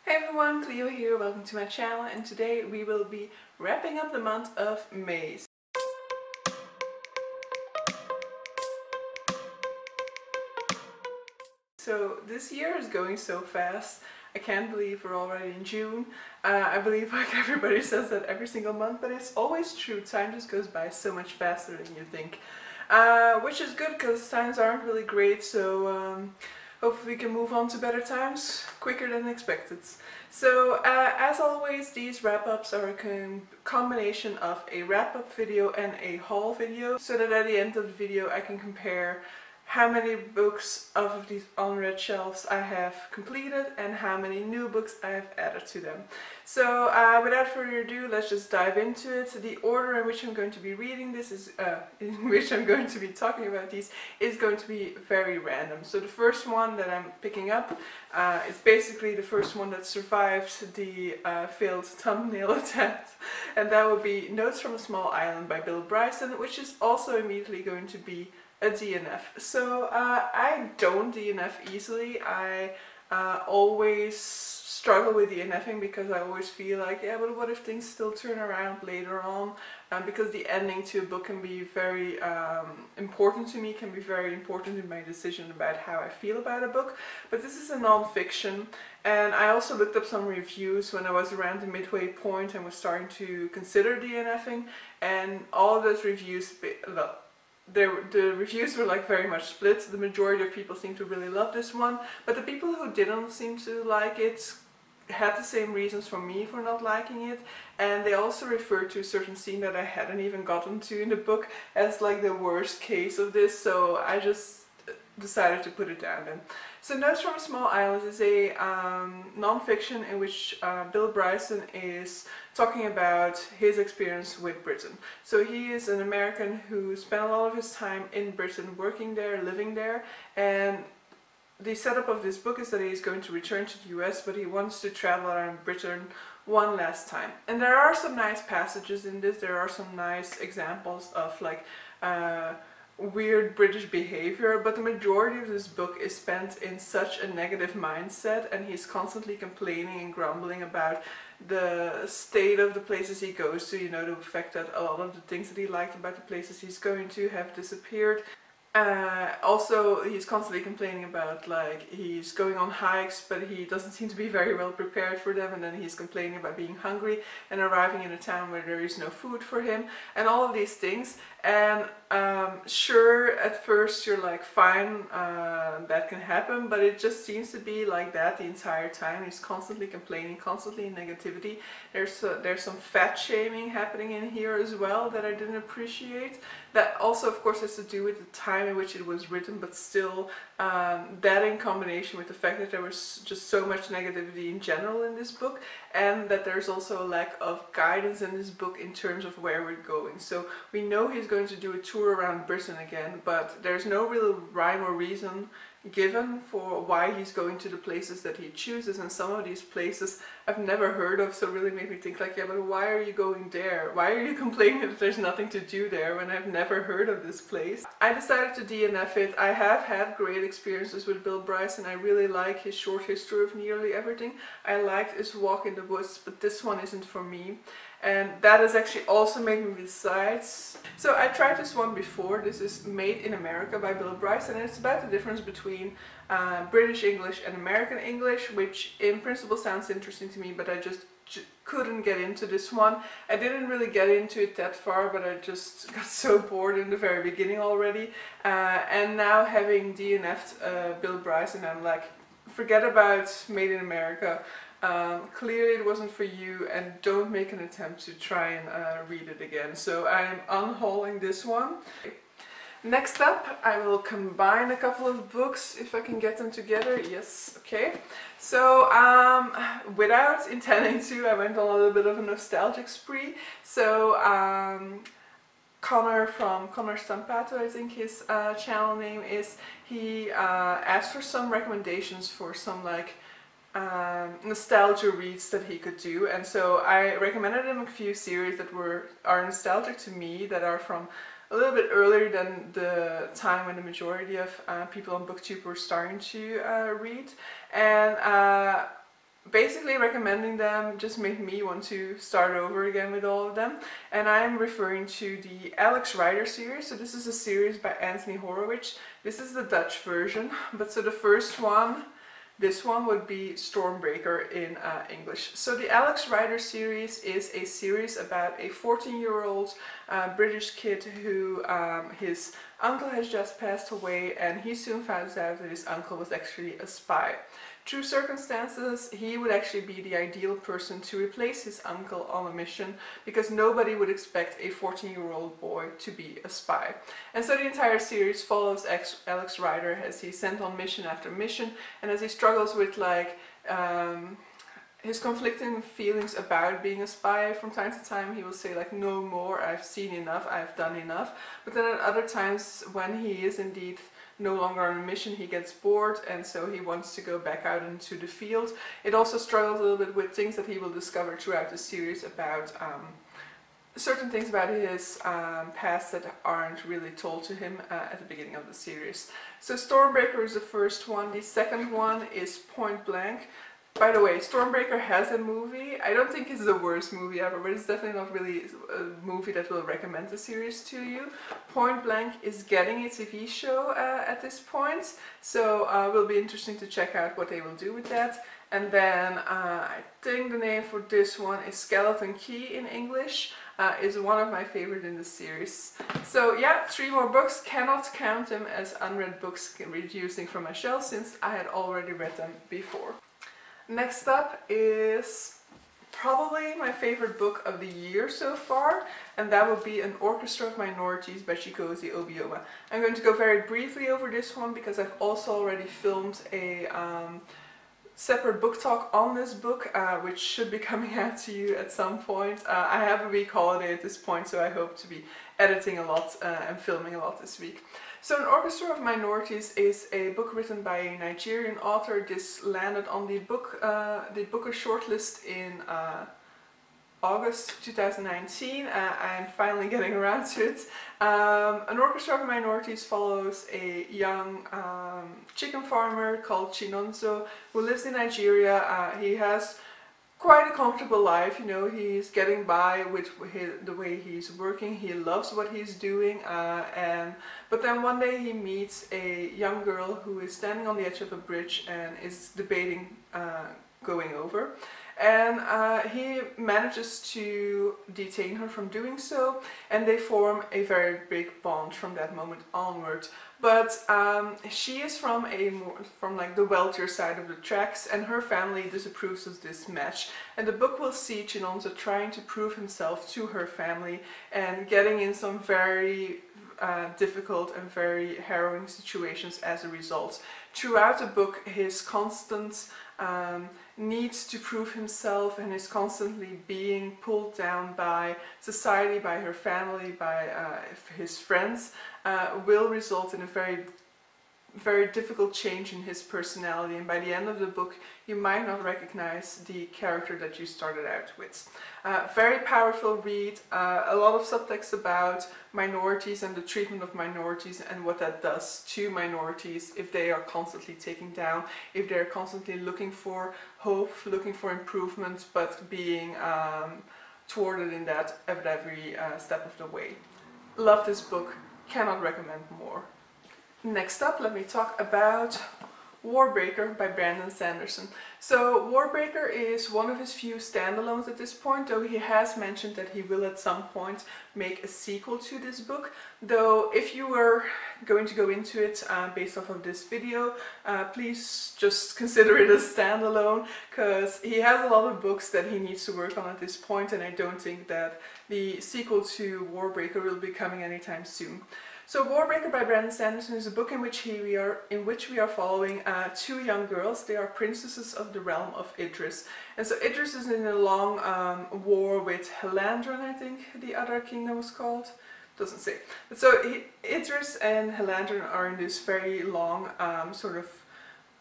Hey everyone, Clio here, welcome to my channel, and today we will be wrapping up the month of May. So this year is going so fast. I can't believe we're already in June. I believe like everybody says that every single month, but it's always true. Time just goes by so much faster than you think. Which is good because times aren't really great, so hopefully we can move on to better times quicker than expected. So as always, these wrap-ups are a combination of a wrap-up video and a haul video, so that at the end of the video I can compare how many books of these unread shelves I have completed and how many new books I have added to them. So without further ado, let's just dive into it. The order in which I'm going to be reading this is, in which I'm going to be talking about these, is going to be very random. So the first one that I'm picking up is basically the first one that survived the failed thumbnail attempt, and that would be Notes from a Small Island by Bryson, which is also immediately going to be a DNF. So I don't DNF easily. I always struggle with DNFing because I always feel like, yeah, but what if things still turn around later on? Because the ending to a book can be very important to me, can be very important in my decision about how I feel about a book. But this is a non-fiction, and I also looked up some reviews when I was around the midway point and was starting to consider DNFing, and all of those reviews, the reviews were like very much split. The majority of people seem to really love this one, but the people who didn't seem to like it had the same reasons for me for not liking it, and they also referred to a certain scene that I hadn't even gotten to in the book as like the worst case of this, so I just decided to put it down then. So Notes from a Small Island is a non-fiction in which Bryson is talking about his experience with Britain. So he is an American who spent a lot of his time in Britain, working there, living there, and the setup of this book is that he is going to return to the US, but he wants to travel around Britain one last time. And there are some nice passages in this, there are some nice examples of like weird British behavior, but the majority of this book is spent in such a negative mindset, and he's constantly complaining and grumbling about the state of the places he goes to, you know, the fact that a lot of the things that he liked about the places he's going to have disappeared. Also, he's constantly complaining about like he's going on hikes, but he doesn't seem to be very well prepared for them, and then he's complaining about being hungry and arriving in a town where there is no food for him, and all of these things. And sure, at first you're like, fine, that can happen, but it just seems to be like that the entire time. He's constantly complaining, constantly in negativity. There's some fat shaming happening in here as well that I didn't appreciate. That also, of course, has to do with the time in which it was written, but still, that in combination with the fact that there was just so much negativity in general in this book, and that there's also a lack of guidance in this book in terms of where we're going. So we know he's going to do a tour around Britain again, but there's no real rhyme or reason given for why he's going to the places that he chooses, and some of these places I've never heard of, so really made me think like, yeah, but why are you going there? Why are you complaining that there's nothing to do there when I've never heard of this place? I decided to DNF it. I have had great experiences with Bryson. I really like his short history of nearly everything. I liked his Walk in the Woods, but this one isn't for me. And that has actually also made me decide. So I tried this one before. This is Made in America by Bryson, and it's about the difference between British English and American English, which in principle sounds interesting to me, but I just couldn't get into this one. I didn't really get into it that far, but I just got so bored in the very beginning already. And now having DNF'd Bryson, I'm like, forget about Made in America. Clearly it wasn't for you, and don't make an attempt to try and read it again. So I'm unhauling this one. Next up, I will combine a couple of books if I can get them together. Yes, okay. So without intending to, I went on a little bit of a nostalgic spree. So Connor from Connor Stampato, I think his channel name is, he asked for some recommendations for some like nostalgia reads that he could do, and so I recommended him a few series that are nostalgic to me, that are from a little bit earlier than the time when the majority of people on BookTube were starting to read. And basically recommending them just made me want to start over again with all of them. And I'm referring to the Alex Rider series. So this is a series by Anthony Horowitz. This is the Dutch version, but so the first one, this one would be Stormbreaker in English. So the Alex Rider series is a series about a 14-year-old British kid who his uncle has just passed away, and he soon finds out that his uncle was actually a spy. Through circumstances, he would actually be the ideal person to replace his uncle on a mission, because nobody would expect a 14-year-old boy to be a spy. And so the entire series follows Alex Rider as he's sent on mission after mission, and as he struggles with like his conflicting feelings about being a spy. From time to time he will say like, no more, I've seen enough, I've done enough. But then at other times, when he is indeed no longer on a mission, he gets bored, and so he wants to go back out into the field. It also struggles a little bit with things that he will discover throughout the series about certain things about his past that aren't really told to him at the beginning of the series. So Stormbreaker is the first one. The second one is Point Blank. By the way, Stormbreaker has a movie. I don't think it's the worst movie ever, but it's definitely not really a movie that will recommend the series to you. Point Blank is getting a TV show at this point, so it will be interesting to check out what they will do with that. And then I think the name for this one is Skeleton Key in English. Is one of my favorite in the series. So yeah, 3 more books. Cannot count them as unread books reducing from my shelf, since I had already read them before. Next up is probably my favorite book of the year so far, and that would be An Orchestra of Minorities by Chikozi Obioma. I'm going to go very briefly over this one because I've also already filmed a separate book talk on this book, which should be coming out to you at some point. I have a week holiday at this point, so I hope to be editing a lot and filming a lot this week. So An Orchestra of Minorities is a book written by a Nigerian author. This landed on the Booker shortlist in August 2019. I'm finally getting around to it. An Orchestra of Minorities follows a young chicken farmer called Chinonso who lives in Nigeria. He has quite a comfortable life, you know, he's getting by with the way he's working, he loves what he's doing, but then one day he meets a young girl who is standing on the edge of a bridge and is debating going over. And he manages to detain her from doing so, and they form a very big bond from that moment onward. But she is from like the wealthier side of the tracks, and her family disapproves of this match. And the book will see Chinonso trying to prove himself to her family and getting in some very difficult and very harrowing situations as a result. Throughout the book, his constant needs to prove himself and is constantly being pulled down by society, by her family, by his friends, will result in a very difficult change in his personality, and by the end of the book you might not recognize the character that you started out with. Very powerful read, a lot of subtext about minorities and the treatment of minorities and what that does to minorities if they are constantly taken down, if they're constantly looking for hope, looking for improvement, but being thwarted in that at every step of the way. Love this book, cannot recommend more. Next up, let me talk about Warbreaker by Brandon Sanderson. So Warbreaker is one of his few standalones at this point, though he has mentioned that he will at some point make a sequel to this book. Though if you were going to go into it based off of this video, please just consider it a standalone, because he has a lot of books that he needs to work on at this point, and I don't think that the sequel to Warbreaker will be coming anytime soon. So Warbreaker by Brandon Sanderson is a book in which we are following 2 young girls. They are princesses of the realm of Idris. And so Idris is in a long war with Helandron, I think the other kingdom was called. Doesn't say. But so Idris and Helandron are in this very long sort of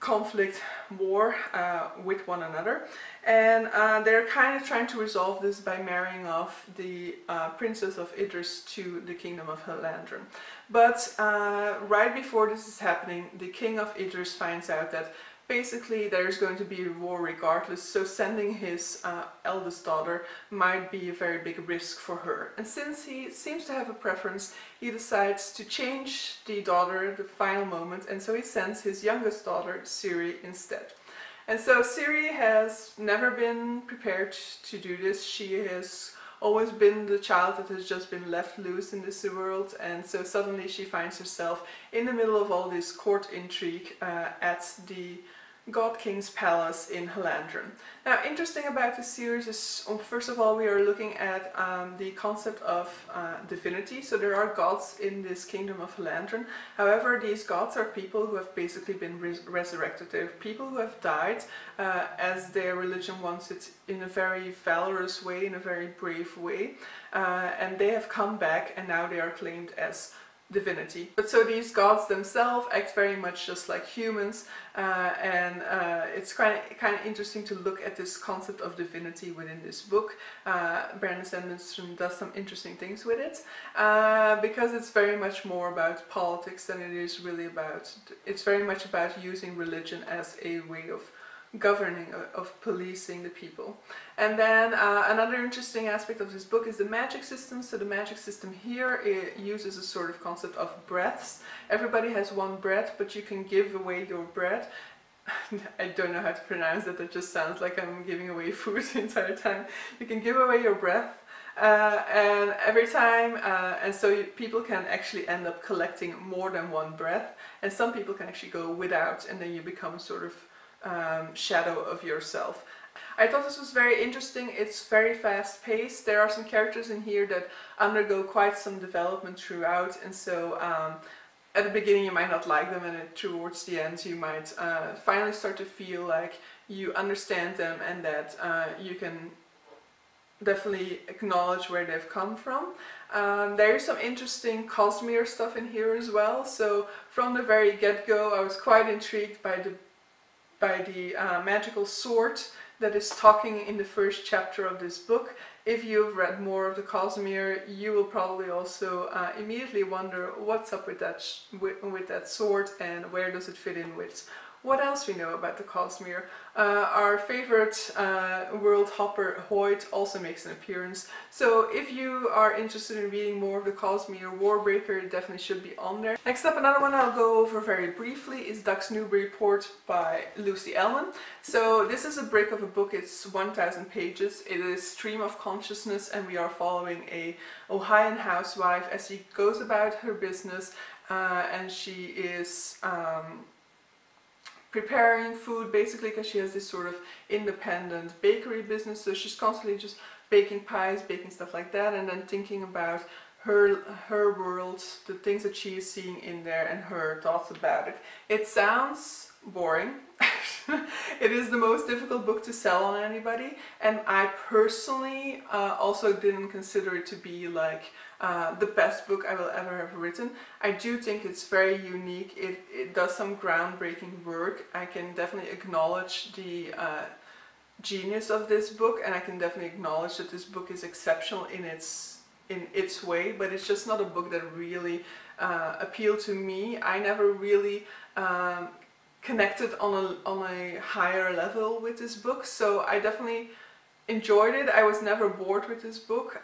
conflict war with one another, and they're kind of trying to resolve this by marrying off the princess of Idris to the kingdom of Helandron. But right before this is happening, the king of Idris finds out that basically there's going to be a war regardless, so sending his eldest daughter might be a very big risk for her. And since he seems to have a preference, he decides to change the daughter at the final moment, and so he sends his youngest daughter, Siri, instead. And so Siri has never been prepared to do this. She has always been the child that has just been left loose in this world, and so suddenly she finds herself in the middle of all this court intrigue at the God King's palace in Halandron. Now, interesting about this series is, first of all, we are looking at the concept of divinity. So there are gods in this kingdom of Halandron. However, these gods are people who have basically been resurrected. They're people who have died as their religion wants it, in a very valorous way, in a very brave way. And they have come back, and now they are claimed as divinity. But so these gods themselves act very much just like humans, and it's kind of interesting to look at this concept of divinity within this book. Brandon Sanderson does some interesting things with it, because it's very much more about politics than it is really about, it's very much about using religion as a way of governing, of policing the people. And then another interesting aspect of this book is the magic system. So the magic system here, it uses a sort of concept of breaths. Everybody has one breath, but you can give away your breath. I don't know how to pronounce that, that just sounds like I'm giving away food the entire time. You can give away your breath, and every time, and so people can actually end up collecting more than one breath, and some people can actually go without, and then you become sort of shadow of yourself. I thought this was very interesting. It's very fast paced. There are some characters in here that undergo quite some development throughout, and so at the beginning you might not like them, and towards the end you might finally start to feel like you understand them, and that you can definitely acknowledge where they've come from. There is some interesting Cosmere stuff in here as well. So from the very get-go I was quite intrigued by the magical sword that is talking in the first chapter of this book. If you've read more of the Cosmere, you will probably also immediately wonder what's up with that sword, and where does it fit in with what else we know about the Cosmere. Our favorite world hopper Hoyt also makes an appearance. So if you are interested in reading more of the Cosmere, Warbreaker definitely should be on there. Next up, another one I'll go over very briefly is Duck's Newburyport by Lucy Ellman. So this is a brick of a book. It's 1,000 pages. It is stream of consciousness, and we are following a Ohioan housewife as she goes about her business, and she is preparing food basically because she has this sort of independent bakery business, so she's constantly just baking pies, baking stuff like that, and then thinking about her world, the things that she is seeing in there, and her thoughts about it. It sounds boring. It is the most difficult book to sell on anybody, and I personally also didn't consider it to be like the best book I will ever have written. I do think it's very unique. It does some groundbreaking work. I can definitely acknowledge the genius of this book, and I can definitely acknowledge that this book is exceptional in its way, but it's just not a book that really appealed to me. I never really connected on a higher level with this book, so I definitely enjoyed it. I was never bored with this book,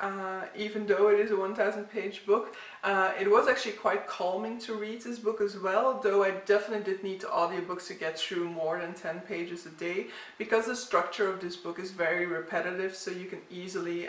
even though it is a 1,000 page book. It was actually quite calming to read this book as well, though I definitely did need audiobooks to get through more than 10 pages a day, because the structure of this book is very repetitive, so you can easily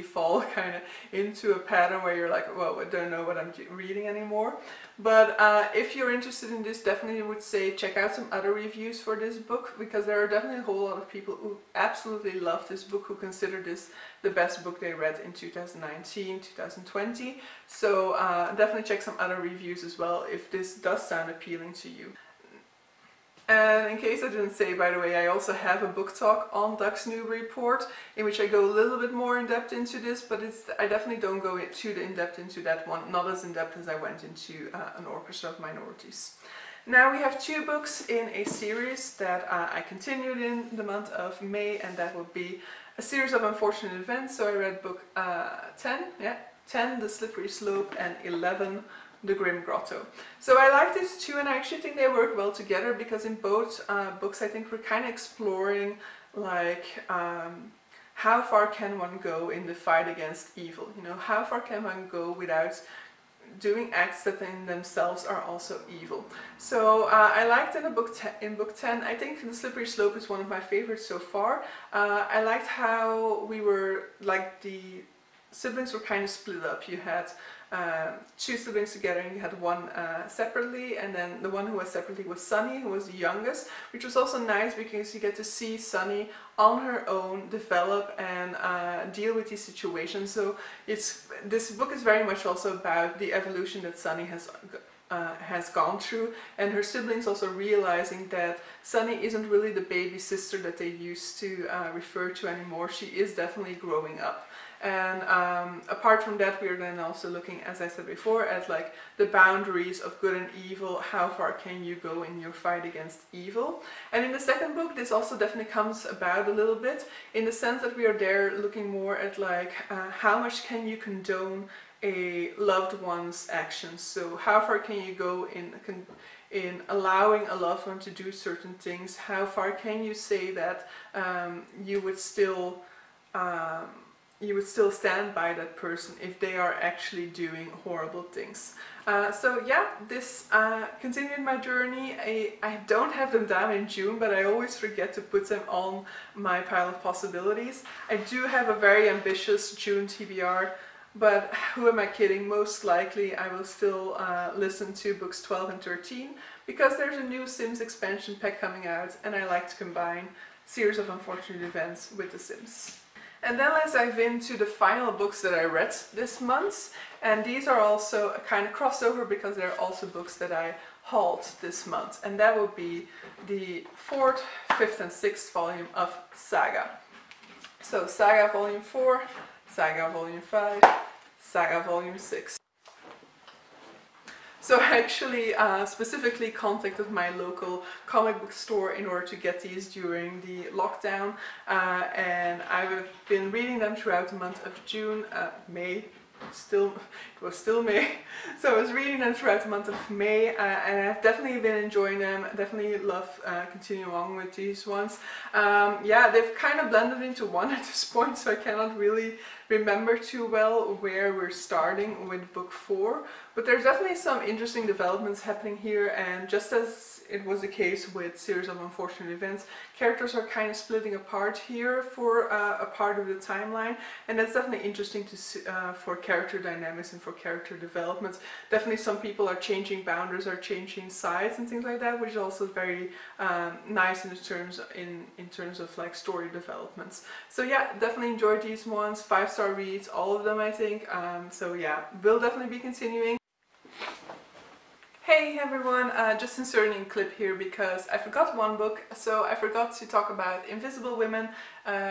fall kind of into a pattern where you're like, well, I don't know what I'm reading anymore. But if you're interested in this, definitely would say check out some other reviews for this book, because there are definitely a whole lot of people who absolutely love this book, who consider this the best book they read in 2019, 2020. So definitely check some other reviews as well if this does sound appealing to you. And in case I didn't say, by the way, I also have a book talk on Duck's Newburyport, in which I go a little bit more in depth into this, but I definitely don't go too in depth into that one, not as in depth as I went into an Orchestra of Minorities. Now we have two books in a series that I continued in the month of May, and that would be a series of unfortunate events. So I read book 10, The Slippery Slope, and 11, the Grim Grotto. So I like this too, and I actually think they work well together, because in both books I think we're kind of exploring like how far can one go in the fight against evil, you know, how far can one go without doing acts that in themselves are also evil. So I liked in book 10, I think The Slippery Slope is one of my favorites so far. I liked how we were, like, the siblings were kind of split up. You had two siblings together and you had one separately, and then the one who was separately was Sunny, who was the youngest, which was also nice because you get to see Sunny on her own develop and deal with these situations. So this book is very much also about the evolution that Sunny has gone through, and her siblings also realizing that Sunny isn't really the baby sister that they used to refer to anymore. She is definitely growing up. And apart from that, we are then also looking, as I said before, at like the boundaries of good and evil. How far can you go in your fight against evil? And in the second book, this also definitely comes about a little bit, in the sense that we are there looking more at like how much can you condone a loved one's actions. So how far can you go in allowing a loved one to do certain things? How far can you say that you would still stand by that person if they are actually doing horrible things. So yeah, this continued my journey. I don't have them down in June, but I always forget to put them on my pile of possibilities. I do have a very ambitious June TBR, but who am I kidding? Most likely I will still listen to books 12 and 13, because there's a new Sims expansion pack coming out, and I like to combine Series of Unfortunate Events with The Sims. And then let's dive into the final books that I read this month, and these are also a kind of crossover because they're also books that I hauled this month, and that would be the 4th, 5th and 6th volume of Saga. So Saga Volume 4, Saga Volume 5, Saga Volume 6. So I actually specifically contacted my local comic book store in order to get these during the lockdown, and I've been reading them throughout the month of June, May. It was still May, so I was reading them throughout the month of May, and I've definitely been enjoying them. I definitely love continuing along with these ones. Yeah, they've kind of blended into one at this point, so I cannot really remember too well where we're starting with book 4, but there's definitely some interesting developments happening here, and just as it was the case with Series of Unfortunate Events, characters are kind of splitting apart here for a part of the timeline, and that's definitely interesting to see, for character dynamics and for character developments. Definitely some people are changing boundaries, are changing sides and things like that, which is also very nice in terms of like story developments. So yeah, definitely enjoyed these ones. 5-star reads, all of them I think. So yeah, will definitely be continuing. Hey everyone, just inserting a clip here because I forgot one book. So I forgot to talk about Invisible Women,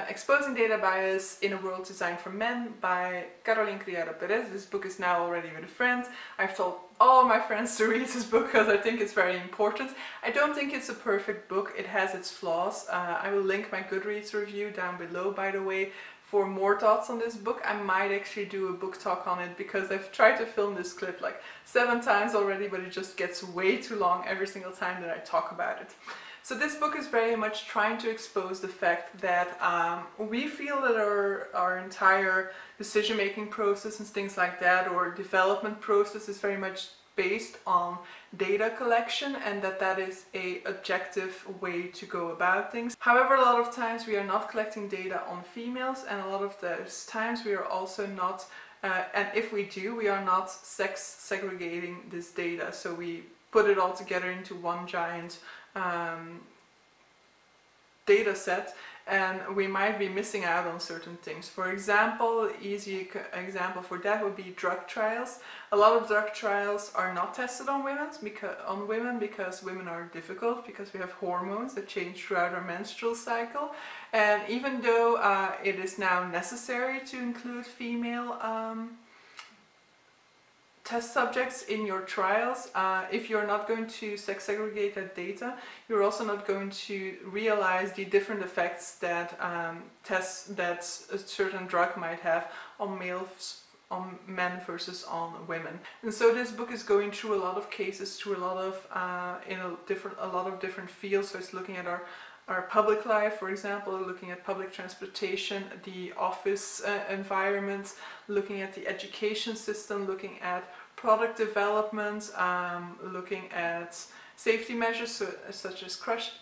Exposing Data Bias in a World Designed for Men by Caroline Criado Perez. This book is now already with a friend. I've told all my friends to read this book because I think it's very important. I don't think it's a perfect book, it has its flaws. I will link my Goodreads review down below, by the way. For more thoughts on this book, I might actually do a book talk on it, because I've tried to film this clip like 7 times already, but it just gets way too long every single time that I talk about it. So this book is very much trying to expose the fact that we feel that our entire decision-making process and things like that, or development process, is very much based on data collection, and that is a objective way to go about things. However, a lot of times we are not collecting data on females, and a lot of those times we are also not, and if we do, we are not sex segregating this data. So we put it all together into one giant data set, and we might be missing out on certain things. For example, easy example for that would be drug trials. A lot of drug trials are not tested on women because women are difficult, because we have hormones that change throughout our menstrual cycle. And even though it is now necessary to include female test subjects in your trials, if you're not going to sex segregate that data, you're also not going to realize the different effects that a certain drug might have on males on men versus on women. And so this book is going through a lot of cases, through a lot of a lot of different fields. So it's looking at our public life, for example, looking at public transportation, the office environment, looking at the education system, looking at product development, looking at safety measures such as crash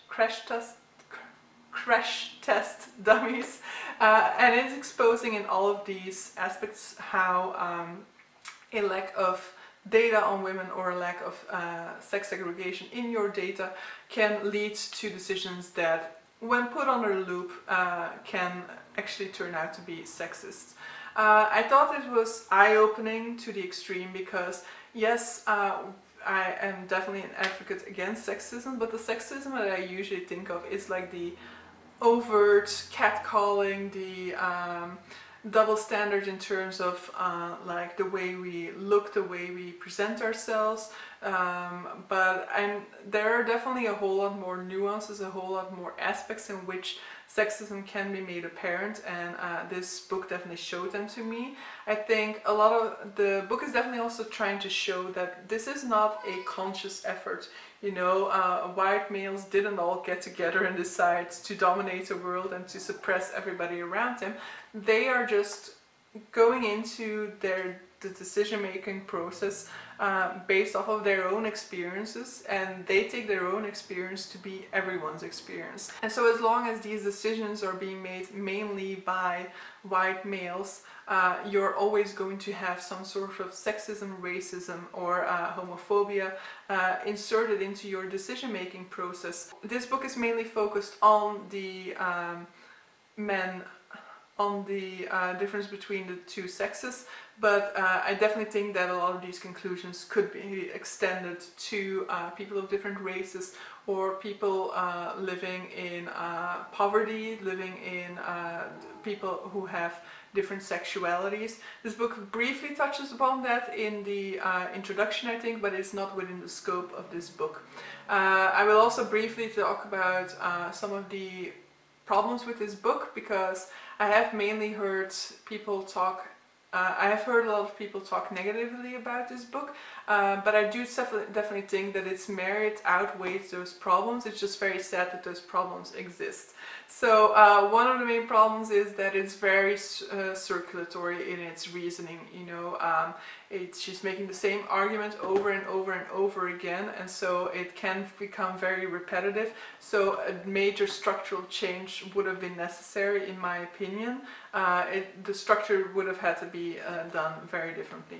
test dummies, and it's exposing in all of these aspects how a lack of data on women or a lack of sex segregation in your data can lead to decisions that, when put under a loop, can actually turn out to be sexist. I thought it was eye-opening to the extreme because, yes, I am definitely an advocate against sexism, but the sexism that I usually think of is like the overt catcalling, the double standard in terms of like the way we look, the way we present ourselves, but there are definitely a whole lot more nuances, a whole lot more aspects in which sexism can be made apparent, and this book definitely showed them to me. I think a lot of the book is definitely also trying to show that this is not a conscious effort. You know, white males didn't all get together and decide to dominate the world and to suppress everybody around them. They are just going into the decision-making process based off of their own experiences, and they take their own experience to be everyone's experience. And so as long as these decisions are being made mainly by white males, you're always going to have some sort of sexism, racism, or homophobia inserted into your decision-making process. This book is mainly focused on the men, on the difference between the two sexes, but I definitely think that a lot of these conclusions could be extended to people of different races, or people living in poverty, living in people who have different sexualities. This book briefly touches upon that in the introduction, I think, but it's not within the scope of this book. I will also briefly talk about some of the problems with this book, because I have mainly heard people talk, I have heard a lot of people talk negatively about this book, but I do definitely think that its merit outweighs those problems. It's just very sad that those problems exist. So one of the main problems is that it's very circulatory in its reasoning. You know, she's making the same argument over and over and over again, and so it can become very repetitive. So a major structural change would have been necessary, in my opinion. The structure would have had to be done very differently.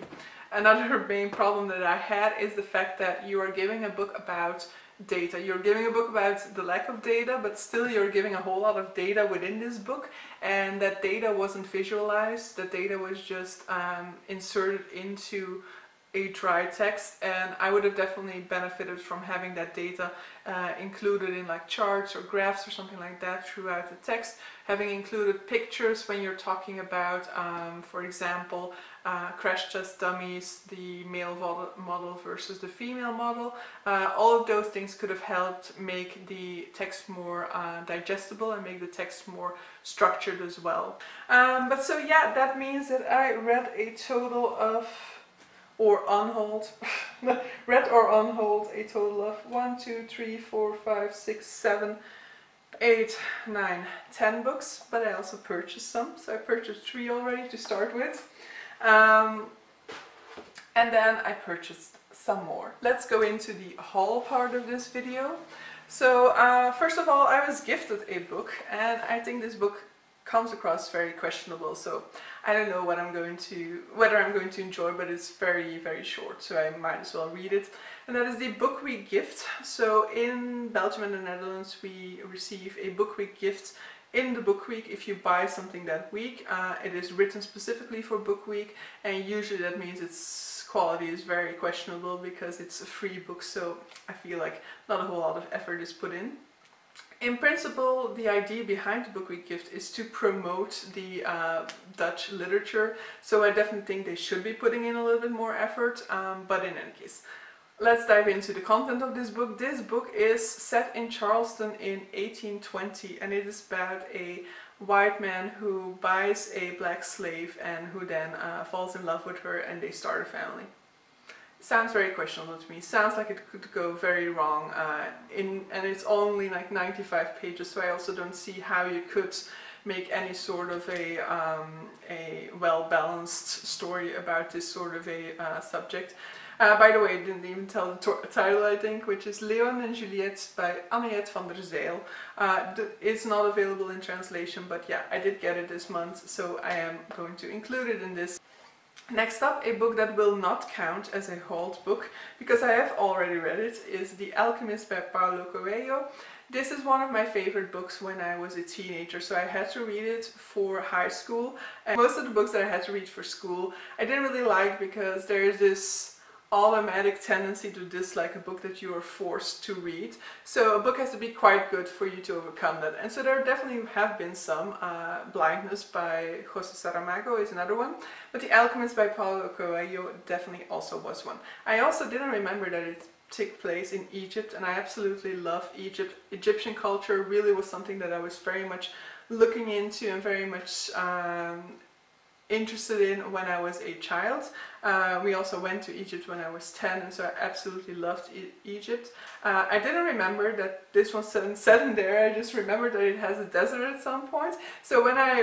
Another main problem that I had is the fact that you are giving a book about data. You're giving a book about the lack of data, but still you're giving a whole lot of data within this book, and that data wasn't visualized. That data was just inserted into a dry text, and I would have definitely benefited from having that data included in like charts or graphs or something like that throughout the text, having included pictures when you're talking about, for example, crash test dummies, the male model versus the female model. All of those things could have helped make the text more digestible and make the text more structured as well. But so yeah, that means that I read a total of, or on hold, read or on hold, a total of 1, 2, 3, 4, 5, 6, 7, 8, 9, 10 books, but I also purchased some. So I purchased 3 already to start with. And then I purchased some more. Let's go into the haul part of this video. So first of all, I was gifted a book, and I think this book comes across very questionable, so I don't know whether I'm going to enjoy, but it's very, very short, so I might as well read it. And that is the Book Week gift. So in Belgium and the Netherlands we receive a Book Week gift in the Book Week if you buy something that week. It is written specifically for Book Week, and usually that means its quality is very questionable because it's a free book, so I feel like not a whole lot of effort is put in. In principle, the idea behind the Book Week gift is to promote the Dutch literature, so I definitely think they should be putting in a little bit more effort, but in any case, let's dive into the content of this book. This book is set in Charleston in 1820, and it is about a white man who buys a black slave and who then falls in love with her and they start a family. Sounds very questionable to me. Sounds like it could go very wrong, and it's only like 95 pages, so I also don't see how you could make any sort of a well-balanced story about this sort of a subject. By the way, I didn't even tell the title, I think, which is Leon and Juliette by Anniette van der Zijl. It's not available in translation, but yeah, I did get it this month, so I am going to include it in this. Next up, a book that will not count as a hauled book, because I have already read it, is The Alchemist by Paulo Coelho. This is one of my favorite books when I was a teenager, so I had to read it for high school. And most of the books that I had to read for school, I didn't really like because there's this automatic tendency to dislike a book that you are forced to read. So a book has to be quite good for you to overcome that. And so there definitely have been some. Blindness by José Saramago is another one. But The Alchemist by Paulo Coelho definitely also was one. I also didn't remember that it took place in Egypt, and I absolutely love Egypt. Egyptian culture really was something that I was very much looking into and very much interested in when I was a child. We also went to Egypt when I was 10, and so I absolutely loved Egypt. I didn't remember that this was set in there. I just remembered that it has a desert at some point. So when I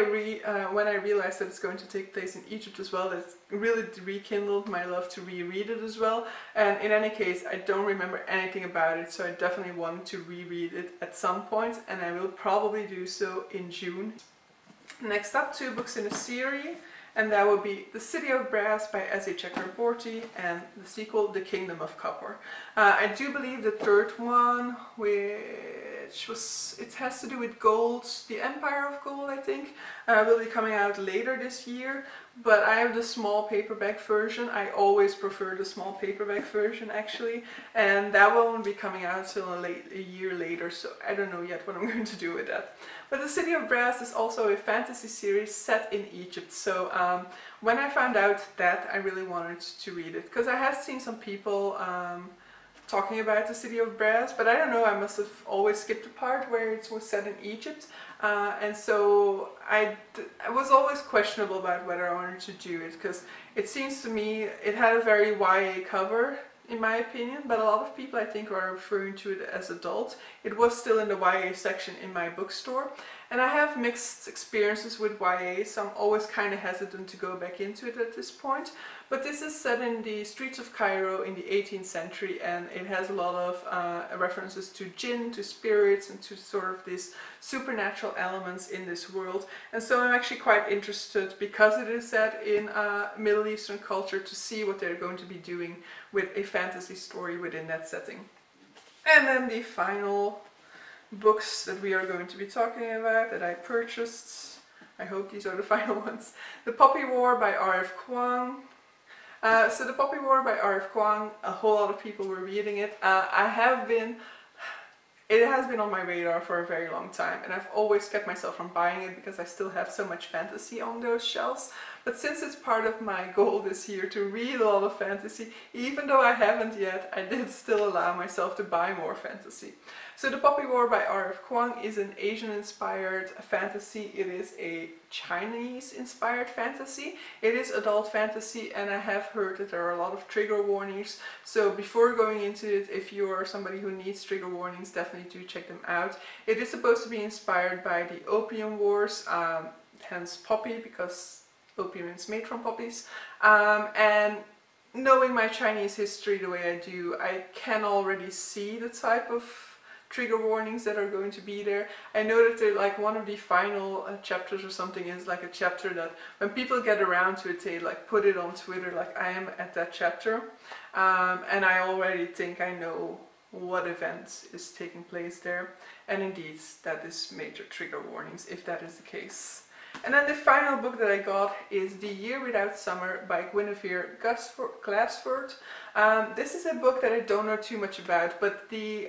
realized that it's going to take place in Egypt as well, it really rekindled my love to reread it as well. And in any case, I don't remember anything about it, so I definitely want to reread it at some point, and I will probably do so in June. Next up, 2 books in a series, and that will be The City of Brass by S.A. Chakraborty and the sequel, The Kingdom of Copper. I do believe the third one, which was, it has to do with gold, the Empire of Gold, I think, will be coming out later this year. But I have the small paperback version. I always prefer the small paperback version, actually, and that won't be coming out till a year later, so I don't know yet what I'm going to do with that. But The City of Brass is also a fantasy series set in Egypt, so when I found out that, I really wanted to read it, because I have seen some people talking about The City of Brass, but I don't know, I must have always skipped the part where it was set in Egypt. And so I was always questionable about whether I wanted to do it, because it seems to me it had a very YA cover, in my opinion, but a lot of people I think are referring to it as adult. It was still in the YA section in my bookstore, and I have mixed experiences with YA, so I'm always kind of hesitant to go back into it at this point. But this is set in the streets of Cairo in the 18th century, and it has a lot of references to jinn, to spirits, and to sort of these supernatural elements in this world. And so I'm actually quite interested, because it is set in Middle Eastern culture, to see what they're going to be doing with a fantasy story within that setting. And then the final books that we are going to be talking about that I purchased, I hope these are the final ones. The Poppy War by R.F. Kuang. So The Poppy War by R.F. Kuang, a whole lot of people were reading it. It has been on my radar for a very long time, and I've always kept myself from buying it because I still have so much fantasy on those shelves. But since it's part of my goal this year to read a lot of fantasy, even though I haven't yet, I did still allow myself to buy more fantasy. So The Poppy War by R.F. Kuang is an Asian-inspired fantasy. It is a Chinese-inspired fantasy. It is adult fantasy, and I have heard that there are a lot of trigger warnings. So before going into it, if you are somebody who needs trigger warnings, definitely do check them out. It is supposed to be inspired by the Opium Wars, hence poppy, because opium is made from poppies. And knowing my Chinese history the way I do, I can already see the type of trigger warnings that are going to be there. I know that they're like one of the final chapters or something is like a chapter that when people get around to it, they like put it on Twitter like I am at that chapter. And I already think I know what event is taking place there. And indeed, that is major trigger warnings if that is the case. And then the final book that I got is The Year Without Summer by Guinevere Glassford. This is a book that I don't know too much about, but the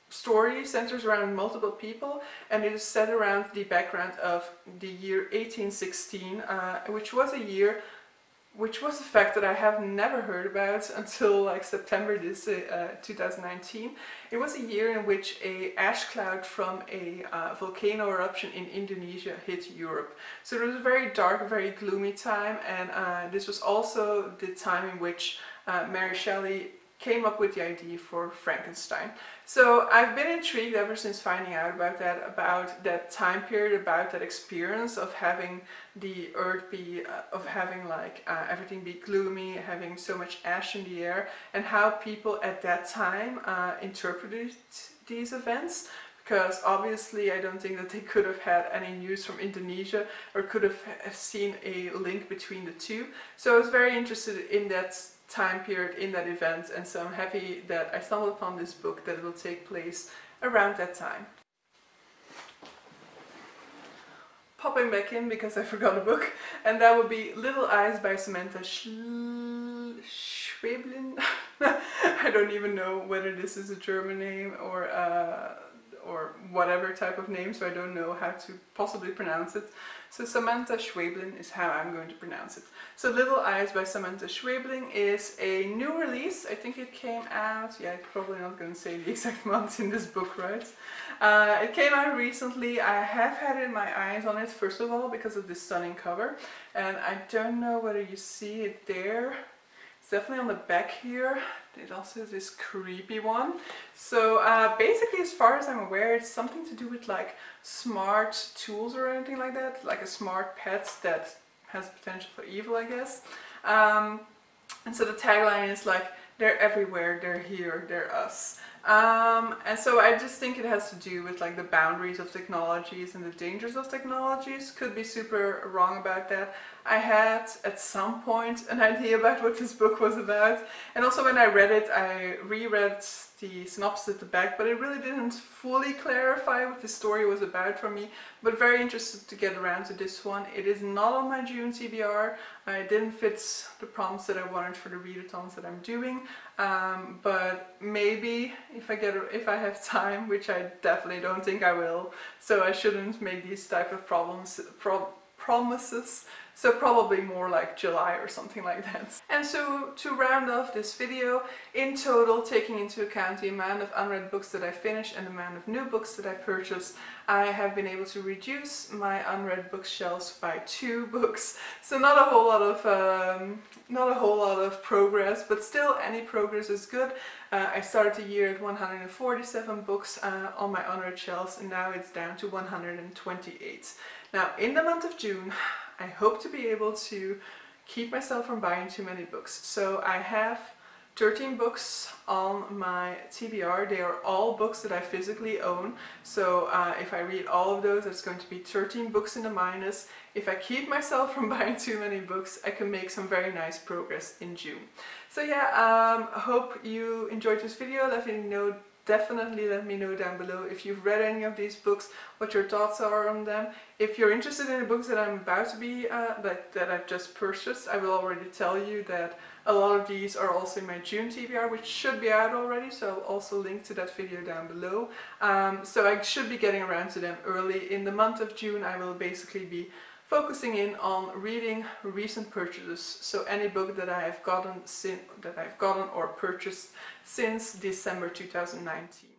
story centers around multiple people, and it is set around the background of the year 1816, which was a year which was a fact that I have never heard about until like September this 2019. It was a year in which a ash cloud from a volcano eruption in Indonesia hit Europe. So it was a very dark, very gloomy time, and this was also the time in which Mary Shelley came up with the idea for Frankenstein. So I've been intrigued ever since finding out about that time period, about that experience of having the earth be, of having like everything be gloomy, having so much ash in the air, and how people at that time interpreted these events. Because obviously I don't think that they could have had any news from Indonesia or could have seen a link between the two. So I was very interested in that time period, in that event, and so I'm happy that I stumbled upon this book that will take place around that time. Popping back in because I forgot a book, and that would be Little Eyes by Samantha Schweblin. I don't even know whether this is a German name or whatever type of name, so I don't know how to possibly pronounce it. So Samantha Schweblin is how I'm going to pronounce it. So Little Eyes by Samantha Schweblin is a new release. I think it came out, yeah, I'm probably not going to say the exact month in this book, right? It came out recently. I have had my eyes on it, first of all, because of this stunning cover. And I don't know whether you see it there. It's definitely on the back here. It also has this creepy one. So basically, as far as I'm aware, it's something to do with like smart tools or anything like that, like a smart pet that has potential for evil, I guess. And so the tagline is like, they're everywhere, they're here, they're us. And so I just think it has to do with like the boundaries of technologies and the dangers of technologies. Could be super wrong about that. I had at some point an idea about what this book was about, and also when I read it, I reread the synopsis at the back, but it really didn't fully clarify what the story was about for me. But very interested to get around to this one. It is not on my June TBR. It didn't fit the prompts that I wanted for the readathons that I'm doing, but maybe if I have time, which I definitely don't think I will, so I shouldn't make these type of promises. So probably more like July or something like that. And so to round off this video, in total, taking into account the amount of unread books that I finished and the amount of new books that I purchased, I have been able to reduce my unread bookshelves by 2 books. So not a whole lot of progress, but still any progress is good. I started the year at 147 books on my unread shelves, and now it's down to 128. Now in the month of June, I hope to be able to keep myself from buying too many books. So I have 13 books on my TBR. They are all books that I physically own. So if I read all of those, that's going to be 13 books in the minus. If I keep myself from buying too many books, I can make some very nice progress in June. So yeah, hope you enjoyed this video. Definitely let me know down below if you've read any of these books, what your thoughts are on them. If you're interested in the books that I'm about to be, that I've just purchased, I will already tell you that a lot of these are also in my June TBR, which should be out already, so I'll also link to that video down below. So I should be getting around to them early. In the month of June, I will basically be focusing in on reading recent purchases, so any book that I have gotten or purchased since December 2019.